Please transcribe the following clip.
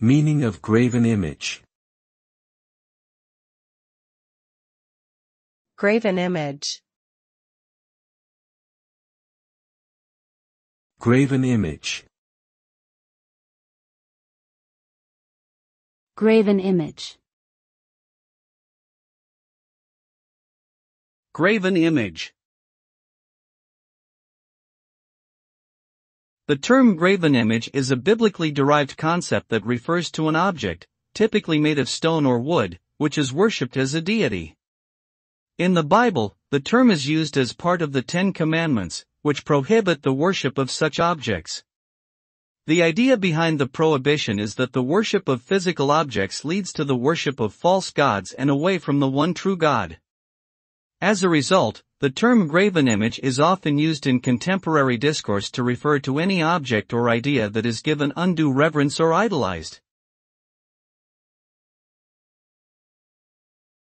Meaning of graven image. Graven image. Graven image. Graven image. Graven image. The term graven image is a biblically derived concept that refers to an object, typically made of stone or wood, which is worshipped as a deity. In the Bible, the term is used as part of the Ten Commandments, which prohibit the worship of such objects. The idea behind the prohibition is that the worship of physical objects leads to the worship of false gods and away from the one true God. As a result, the term graven image is often used in contemporary discourse to refer to any object or idea that is given undue reverence or idolized.